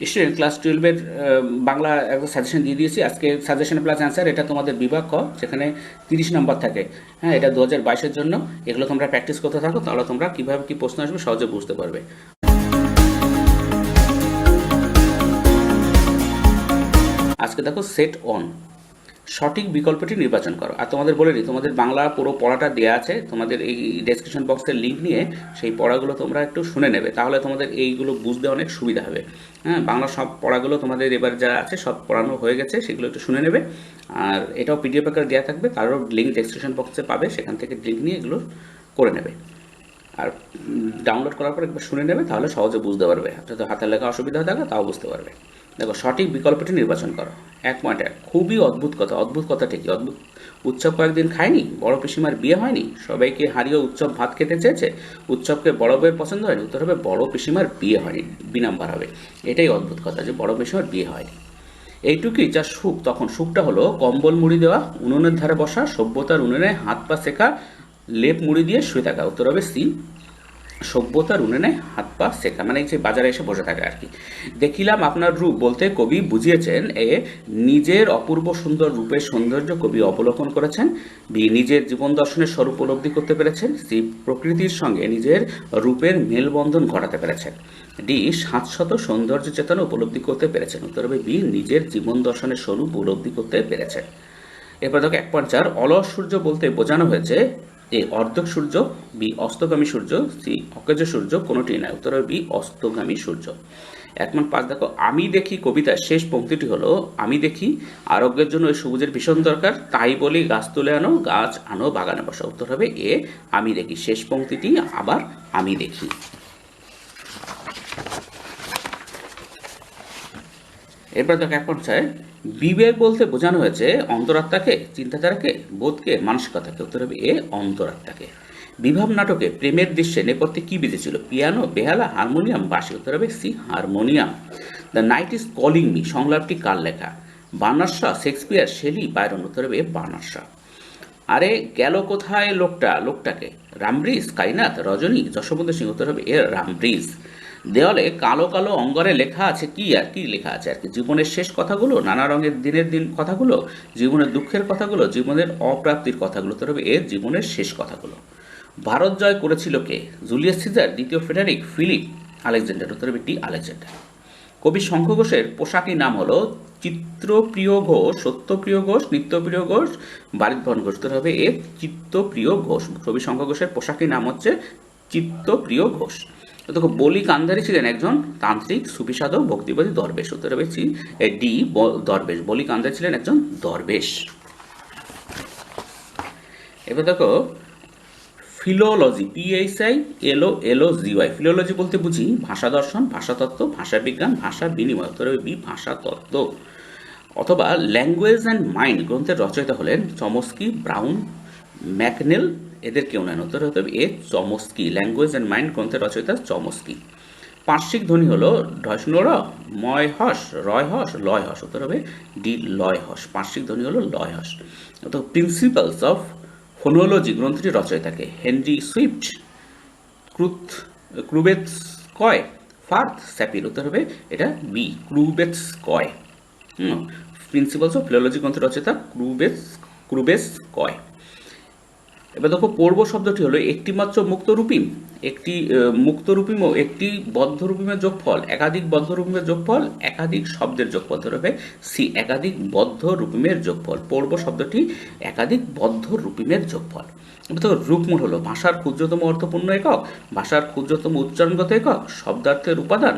Student class 12-এর Bangla একটা suggestion দিয়ে দিয়েছি। আজকে সাজেশন প্লাস অ্যান্সার, এটা তোমাদের বিভাগ ক, যেখানে 30 নম্বর থাকে। হ্যাঁ, এটা 2022-এর জন্য। এগুলো তোমরা প্র্যাকটিস করতে থাকো, তাহলে তোমরা কীভাবে কী প্রশ্ন আসবে সহজে বুঝতে পারবে। আজকে দেখো সেট অন, সঠিক বিকল্পটি নির্বাচন করো। আর তোমাদের বলে দিই, তোমাদের বাংলা পুরো পড়াটা দেওয়া আছে, তোমাদের এই ডেসক্রিপশন বক্সের লিঙ্ক নিয়ে সেই পড়াগুলো তোমরা একটু শুনে নেবে, তাহলে তোমাদের এইগুলো বুঝতে অনেক সুবিধা হবে। হ্যাঁ, বাংলা সব পড়াগুলো তোমাদের এবার যা আছে সব পড়ানো হয়ে গেছে, সেগুলো একটু শুনে নেবে। আর এটাও পিডিএফ আকারে দেওয়া থাকবে, তারও লিঙ্ক ডেসক্রিপশন বক্সে পাবে, সেখান থেকে লিঙ্ক নিয়ে এগুলো করে নেবে। আর ডাউনলোড করার পর একবার শুনে নেবে, তাহলে সহজে বুঝতে পারবে। যদি হাতের লেখা অসুবিধা থাকে তাও বুঝতে পারবে। দেখো, সঠিক বিকল্পটি নির্বাচন করো। 1.1, খুবই অদ্ভুত কথা। অদ্ভুত কথাটি কি? অদ্ভুত। উৎসব কয়েকদিন খায়নি, বড় পিসিমার বিয়ে হয়নি, সবাইকে হারিয়ে উৎসব ভাত খেতে চেয়েছে, উৎসবকে বড় বউয়ের পছন্দ হয়নি। উত্তর হবে বড় পিসিমার বিয়ে হয়নি, বি নাম্বার হবে। এটাই অদ্ভুত কথা, যে বড় পিসিমার বিয়ে হয়নি। এইটুকুই যা সুখ, তখন সুখটা হলো কম্বল মুড়ি দেওয়া, উনুনের ধারে বসা, সভ্যতার উনুনে হাত পা শেখা, লেপ মুড়ি দিয়ে শুয়ে থাকা। উত্তর হবে সি, সভ্যতার উনুনে হাত পা শেখা, মানে এই যে বাজারে এসে বসে থাকে আর কি। দেখিলাম আপনার রূপ বলতে কবি বুঝিয়েছেন এ, নিজের অপূর্ব সুন্দর রূপের সৌন্দর্য কবি অবলোকন করেছেন। বি, নিজের জীবন দর্শনের স্বরূপ উপলব্ধি করতে পেরেছেন। সি, প্রকৃতির সঙ্গে নিজের রূপের মেলবন্ধন ঘটাতে পেরেছেন। ডি, শাশ্বত সৌন্দর্য চেতনা উপলব্ধি করতে পেরেছেন। উত্তর হবে বি, নিজের জীবন দর্শনের স্বরূপ উপলব্ধি করতে পেরেছেন। এরপর দেখো 1.4, অলস সূর্য বলতে বোঝানো হয়েছে এ, অর্ধক সূর্য, বি, অস্তগামী সূর্য, সি, অকেজ সূর্য, কোনোটি নয়। উত্তর হবে বি, অস্তগামী সূর্য। 1.5 দেখো, আমি দেখি কবিতার শেষ পংক্তিটি হলো, আমি দেখি আরোগ্যের জন্য এই সবুজের ভীষণ দরকার, তাই বলি গাছ তুলে আনো, গাছ আনো, বাগানে বসা। উত্তর হবে এ, আমি দেখি। শেষ পংক্তিটি আবার আমি দেখি। এরপর দেখো 1.6, বিবেক বলতে বোঝানো হয়েছে অন্তরাত্মাকে, চিন্তাধারাকে, বোধকে, মানসিকতাকে। উত্তর হবে এ, অন্তরাত্মাকে। বিভাব নাটকে প্রেমের দৃশ্যে নেপথ্যে কি বেজেছিল? পিয়ানো, বেহালা, হারমোনিয়াম, বাঁশি। উত্তর হবে C, harmonium. The night is calling me সংলাপটি কার লেখা? Bernard Shaw, Shakespeare, Shelley, Byron. উত্তর হবে বার্নার্ড শ। আরে গেল কোথায় লোকটা, লোকটাকে? রামব্রিজ, কাইনাথ, রজনী, যশবন্ত সিং। উত্তর হবে এর রামব্রিজ। দেওয়ালে কালো কালো অঙ্গরে লেখা আছে কি? আর কি লেখা আছে আর কি? জীবনের শেষ কথাগুলো, নানা রঙের দিনের দিন কথাগুলো, জীবনের দুঃখের কথাগুলো, জীবনের অপ্রাপ্তির কথাগুলো। উত্তর হবে এর জীবনের শেষ কথাগুলো। ভারত জয় করেছিল কে? জুলিয়াস সিজার, দ্বিতীয় ফ্রেডারিক, ফিলিপ, আলেকজান্ডার। উত্তর হবে ডি, আলেকজান্ডার। কবি শঙ্খ ঘোষের পোশাকি নাম হলো চিত্রপ্রিয় ঘোষ, সত্যপ্রিয় ঘোষ, নিত্যপ্রিয় ঘোষ, বারিধন ঘোষ। উত্তর হবে এ, চিত্তপ্রিয় ঘোষ। কবি শঙ্খ ঘোষের পোশাকি নাম হচ্ছে চিত্তপ্রিয় ঘোষ। দেখো, বলি কান্ধারি ছিলেন একজন তান্ত্রিক, সুফি সাধক, ভক্তিবাদী, দরবেশ। উত্তর হবে ডি, দরবেশ। বলি কান্ধারি ছিলেন একজন দরবেশ। এবার দেখো, ফিলোলজি, PHILOLOGY, ফিলোলজি বলতে বুঝি ভাষা দর্শন, ভাষাতত্ত্ব, ভাষা বিজ্ঞান, ভাষা বিনিময়। উত্তর হবে বি, ভাষাতত্ত্ব। অথবা ল্যাঙ্গুয়েজ অ্যান্ড মাইন্ড গ্রন্থের রচয়িতা হলেন চমস্কি, ব্রাউন, ম্যাকনেল, এদের কেউ নেন। উত্তর হতে হবে এ, চমস্কি। ল্যাঙ্গুয়েজ অ্যান্ড মাইন্ড গ্রন্থের রচয়িতা চমস্কি। পার্শ্বিক ধ্বনি হলো ঢয়ষ্ণর, ময় হস, রয় হস, লয় হস। উত্তর হবে ডি, লয় হস। পার্শ্বিক ধ্বনি হলো লয় হস। তো প্রিন্সিপালস অফ ফোনোলজি গ্রন্থটির রচয়িতাকে? Henry Swift, ক্রুবেৎসকয়, ফার্থ, স্যাপির। উত্তর হবে এটা বি, ক্রুবেৎসকয়। প্রিন্সিপালস অফ ফিলোলজি গ্রন্থের রচয়িতা ক্রুবেৎসকয়। এবার দেখো, পূর্ব শব্দটি হলো একটিমাত্র মুক্তরূপী, একটি মুক্তরূপীম, একটি বদ্ধরূপীমের যোগফল, একাধিক বদ্ধরূপীমের যোগফল, একাধিক শব্দের যোগফল। ধরবে সি, একাধিক বদ্ধরূপীমের যোগফল। পূর্ব শব্দটি একাধিক বদ্ধরূপীমের যোগফল। এবার দেখো, রূপমূল হলো ভাষার ক্ষুদ্রতম অর্থপূর্ণ একক, ভাষার ক্ষুদ্রতম উচ্চারণগত একক, শব্দার্থের উপাদান,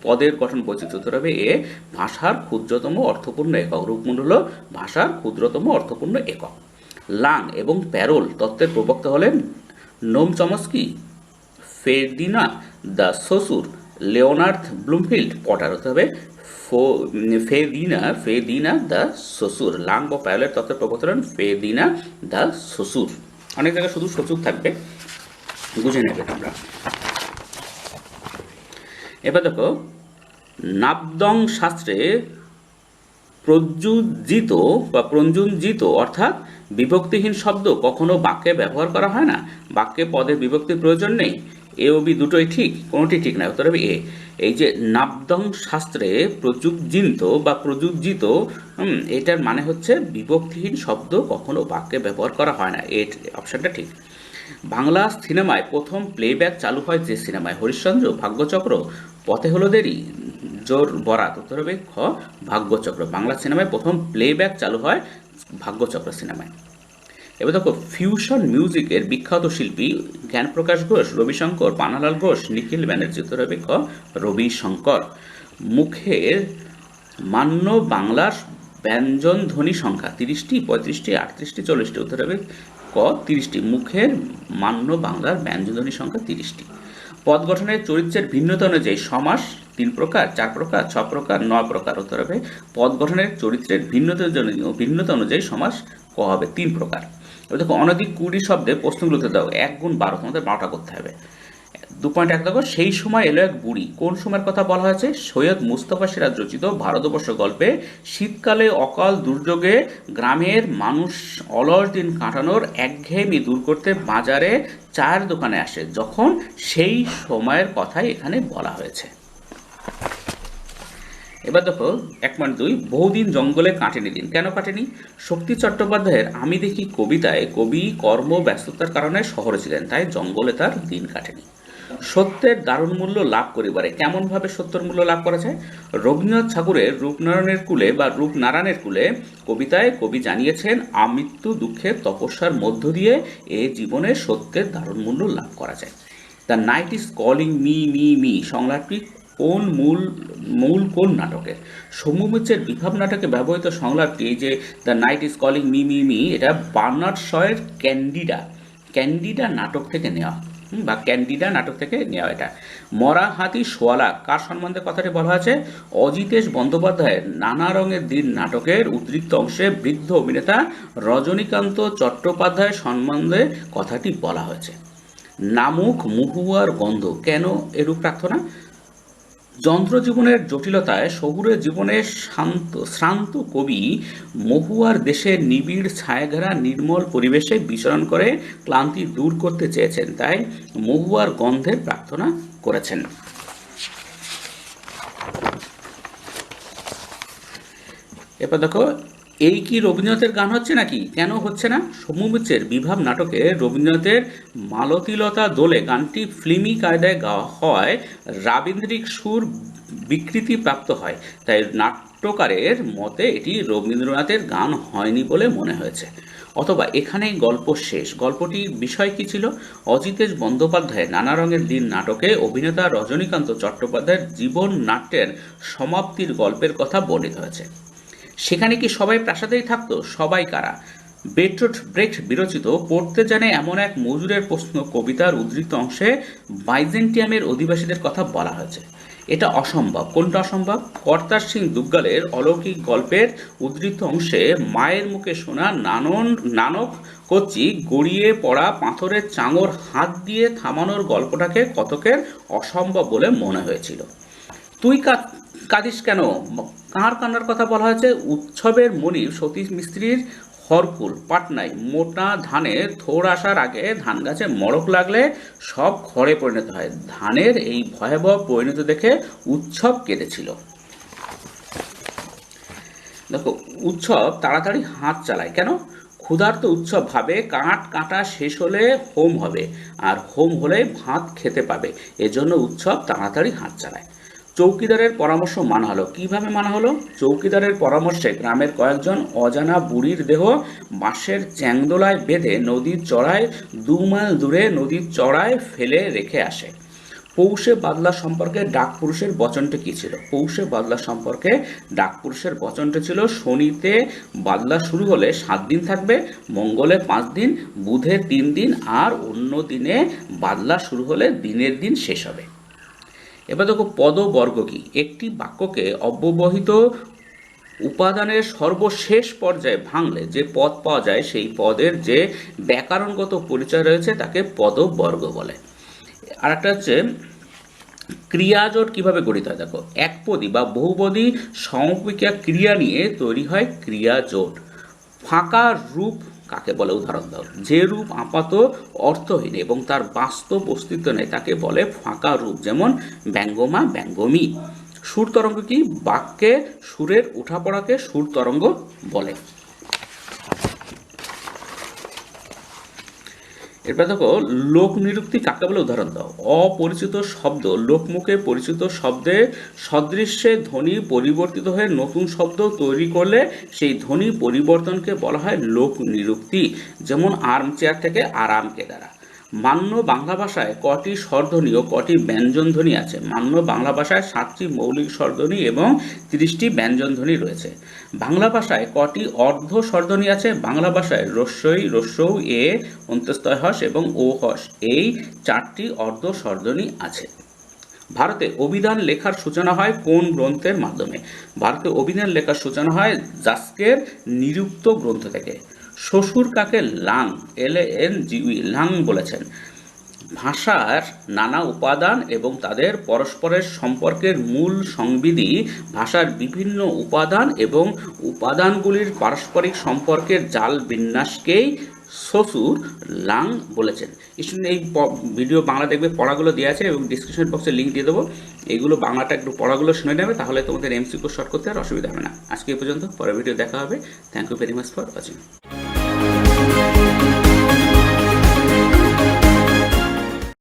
পদের গঠন বৈচিত্র্য। উত্তর হবে এ, ভাষার ক্ষুদ্রতম অর্থপূর্ণ একক। রূপমূল হলো ভাষার ক্ষুদ্রতম অর্থপূর্ণ একক। লাং এবং প্যারোল তত্ত্বের প্রবক্তা হলেন Noam Chomsky, Ferdinand de Saussure, Leonard Bloomfield, Potter. হতে হবে ফেদিনা দ্য সসুর। লাং বা প্যারোলের তত্ত্বের প্রবক্তা হলেন ফেদিনা দ্য সসুর। অনেক জায়গায় শুধু সসুর থাকবে, বুঝে নেবে তোমরা। এবার দেখো, নাবদং শাস্ত্রে প্রঞ্জুঞ্জিত অর্থাৎ বিভক্তিহীন শব্দ কখনো বাক্যে ব্যবহার করা হয় না। বাক্যে পদে বিভক্তির প্রয়োজন নেই। এ ও বি দুটোই ঠিক, কোনোটি ঠিক না, উত্তর হবে এ। এই যে নাবদং শাস্ত্রে প্রযুজ্জিত বা প্রযুজ্জিত, এটার মানে হচ্ছে বিভক্তিহীন শব্দ কখনো বাক্যে ব্যবহার করা হয় না, এই অপশনটা ঠিক। বাংলা সিনেমায় প্রথম প্লেব্যাক চালু হয় যে সিনেমায়, হরিশ্চন্দ্র, ভাগ্যচক্র, পথে হলো দেরি, জোর বরাত, উত্তর হবে খ ভাগ্যচক্র। বাংলা সিনেমায় প্রথম প্লেব্যাক চালু হয় ভাগ্যচক্র সিনেমায়। এবার দেখো ফিউশন মিউজিকের বিখ্যাত শিল্পী জ্ঞানপ্রকাশ ঘোষ, রবিশঙ্কর, পানালাল ঘোষ, নিখিল ব্যানার্জি, উত্তর হবে খ রবিশঙ্কর। মুখের মান্য বাংলার ব্যঞ্জন ধ্বনি সংখ্যা 30টি, 35টি, 38টি, 40টি, উত্তর হবে ক 30টি। মুখের মান্য বাংলার ব্যঞ্জন ধ্বনি সংখ্যা 30টি। পদ গঠনের চরিত্রের ভিন্নতা অনুযায়ী সমাস 3 প্রকার, 4 প্রকার, 6 প্রকার, 9 প্রকার, উত্তর হবে পদ গঠনের চরিত্রের ভিন্নতা অনুযায়ী সমাস ক হবে 3 প্রকার। এবার দেখো অনধিক 20 শব্দে প্রশ্নগুলোতে দাও 1 গুণ 12, তোমাদের 12টা করতে হবে। 2.1 দেখো সেই সময় এলো এক বুড়ি, কোন সময়ের কথা বলা হয়েছে? সৈয়দ মুস্তফা সিরাজ রচিত ভারতবর্ষ গল্পে শীতকালে অকাল দুর্যোগে গ্রামের মানুষ অলস দিন কাটানোর একঘেয়েমি দূর করতে বাজারে চায়ের দোকানে আসে, যখন সেই সময়ের কথাই এখানে বলা হয়েছে। এবার দেখো 1.2 বহুদিন জঙ্গলে কাটেনি দিন, কেন কাটেনি? শক্তি চট্টোপাধ্যায়ের আমি দেখি কবিতায় কবি কর্ম ব্যস্ততার কারণে শহরে ছিলেন, তাই জঙ্গলে তার দিন কাটেনি। সত্যের দারুণ মূল্য লাভ করিবারে, কেমন ভাবে সত্যের মূল্য লাভ করা যায়? রবীন্দ্রনাথ ঠাকুরের রূপনারায়ণের কুলে বা রূপনারায়ণের কুলে কবিতায় কবি জানিয়েছেন আমৃত্যু দুঃখের তপস্যার মধ্য দিয়ে এ জীবনে সত্যের দারুণ মূল্য লাভ করা যায়। The night is calling me me me সংলাপটি কোন কোন নাটকের? সৌম্য মিত্রের বিভাব নাটকে ব্যবহৃত সংলাপটি, এই যে the night is calling me me me, এটা বার্নার্ড শয়ের ক্যান্ডিডা নাটক থেকে নেওয়া, বা ক্যান্ডিডা নাটক থেকে নেওয়া এটা। মরা হাতি সোয়ালা কার সম্বন্ধে কথাটি বলা হয়েছে? অজিতেশ বন্দ্যোপাধ্যায়ের নানা রঙের দিন নাটকের উদ্ধৃত অংশে বৃদ্ধ অভিনেতা রজনীকান্ত চট্টোপাধ্যায়ের সম্বন্ধে কথাটি বলা হয়েছে। নামুক মহুয়ার গন্ধ, কেন এরূপ প্রার্থনা? যন্ত্রজীবনের জটিলতায় শহুরে জীবনের শ্রান্ত কবি মহুয়ার দেশের নিবিড় ছায়াঘেরা নির্মল পরিবেশে বিচরণ করে ক্লান্তি দূর করতে চেয়েছেন, তাই মহুয়ার গন্ধের প্রার্থনা করেছেন। এরপর দেখো এই কি রবীন্দ্রনাথের গান হচ্ছে নাকি? কেন হচ্ছে না? সৌম্য মিত্রের বিভাব নাটকে রবীন্দ্রনাথের মালতীলতা দোলে গানটি ফিল্মি কায়দায় গাওয়া হয়, রাবীন্দ্রিক সুর বিকৃতি প্রাপ্ত হয়, তাই নাট্যকারের মতে এটি রবীন্দ্রনাথের গান হয়নি বলে মনে হয়েছে। অথবা এখানেই গল্প শেষ। গল্পটির বিষয় কি ছিল? অজিতেশ বন্দ্যোপাধ্যায়ের নানা রঙের দিন নাটকে অভিনেতা রজনীকান্ত চট্টোপাধ্যায়ের জীবন নাট্যের সমাপ্তির গল্পের কথা বর্ণিত হয়েছে। সেখানে কি সবাই প্রাসাদেই থাকতো? সবাই কারা? বের্টোল্ট ব্রেখট বিরচিত পড়তে জানে এমন এক মজুরের প্রশ্ন কবিতার উদ্ধৃত অংশে বাইজেন্টিয়ামের অধিবাসীদের কথা বলা হয়েছে। এটা অসম্ভব। কোনটা অসম্ভব? কর্তার সিং দুগ্গালের অলৌকিক গল্পের উদ্ধৃত অংশে মায়ের মুখে শোনা নানক কচি গড়িয়ে পড়া পাথরের চাঙর হাত দিয়ে থামানোর গল্পটাকে কতকের অসম্ভব বলে মনে হয়েছিল। তুই কাঁদিস কেন? কার কান্নার কথা বলা হয়েছে? উৎসবের মনির সতীশ মিস্ত্রির হরকুল পাটনায় মোটা ধানের থোড় আসার আগে ধান গাছে মড়ক লাগলে সব খড়ে পরিণত হয়। ধানের এই ভয়াবহ পরিণতি দেখে উৎসব কেঁদেছিল। দেখো উৎসব তাড়াতাড়ি হাত চালায় কেন? ক্ষুধার্ত উৎসব ভাবে কাঠ কাটা শেষ হলে হোম হবে, আর হোম হলে ভাত খেতে পাবে, এজন্য উৎসব তাড়াতাড়ি হাত চালায়। চৌকিদারের পরামর্শ মানা হলো। কিভাবে মানা হলো? চৌকিদারের পরামর্শে গ্রামের কয়েকজন অজানা বুড়ির দেহ বাঁশের চ্যাংদোলায় বেঁধে নদীর চড়ায় 2 মাইল দূরে নদীর চড়ায় ফেলে রেখে আসে। পৌষে বাদলা সম্পর্কে ডাকপুরুষের বচনটি কি ছিল? পৌষে বাদলা সম্পর্কে ডাকপুরুষের বচনটি ছিল শনিতে বাদলা শুরু হলে 7 দিন থাকবে, মঙ্গলে 5 দিন, বুধে 3 দিন, আর অন্য দিনে বাদলা শুরু হলে দিনের দিন শেষ হবে। এবার দেখো পদবর্গ কি? একটি বাক্যকে অব্যবহিত উপাদানের সর্বশেষ পর্যায়ে ভাঙলে যে পদ পাওয়া যায়, সেই পদের যে ব্যাকরণগত পরিচয় রয়েছে তাকে পদবর্গ বলে। আর একটা হচ্ছে ক্রিয়াজোট কিভাবে গঠিত হয়? দেখো একপদী বা বহুপদী সমপিকা ক্রিয়া নিয়ে তৈরি হয় ক্রিয়াজোট। ফাঁকা রূপ কাকে বলে উদাহরণ দাও। যে রূপ আপাত অর্থহীন এবং তার বাস্তব অস্তিত্ব নেই তাকে বলে ফাঁকা রূপ, যেমন ব্যঙ্গমা, ব্যঙ্গমী। সুর তরঙ্গ কি? বাক্যে সুরের উঠাপড়াকে সুর তরঙ্গ বলে। এরপর দেখো লোক নিরুক্তি কাকে বলে উদাহরণ দাও। অপরিচিত শব্দ লোকমুখে পরিচিত শব্দে সদৃশ্যে ধ্বনি পরিবর্তিত হয়ে নতুন শব্দ তৈরি করলে সেই ধ্বনি পরিবর্তনকে বলা হয় লোক নিরুক্তি, যেমন আর্ম চেয়ার থেকে আরাম কেদারা। মান্য বাংলা ভাষায় কটি স্বরধ্বনি ও কটি ব্যঞ্জনধ্বনি আছে? মান্য বাংলা ভাষায় 7টি মৌলিক স্বরধ্বনি এবং 30টি ব্যঞ্জনধ্বনি রয়েছে। বাংলা ভাষায় কটি অর্ধ স্বরধ্বনি আছে? বাংলা ভাষায় রস্যই, রস্যৌ, এ, অন্ত্যেস্তয় হস এবং ও হস, এই 4টি অর্ধ স্বরধ্বনি আছে। ভারতে অভিধান লেখার সূচনা হয় কোন গ্রন্থের মাধ্যমে? ভারতে অভিধান লেখার সূচনা হয় যাস্কের নিরুক্ত গ্রন্থ থেকে। শ্বশুর কাকে লাং, LANGUE, লাং বলেছেন? ভাষার নানা উপাদান এবং তাদের পরস্পরের সম্পর্কের মূল সংবিধি, ভাষার বিভিন্ন উপাদান এবং উপাদানগুলির পারস্পরিক সম্পর্কের জাল বিন্যাসকেই শ্বশুর লাং বলেছেন। স্টুডেন্ট এই ভিডিও বাংলা দেখবে, পড়াগুলো দেওয়া আছে এবং ডিসক্রিপশন বক্সে লিঙ্ক দিয়ে দেবো। এইগুলো বাংলাটা একটু পড়াগুলো শুনে নেবে, তাহলে তোমাদের MCQ শর্ট করতে আর অসুবিধা হবে না। আজকে এই পর্যন্ত, পরের ভিডিও দেখা হবে। Thank you very much for watching.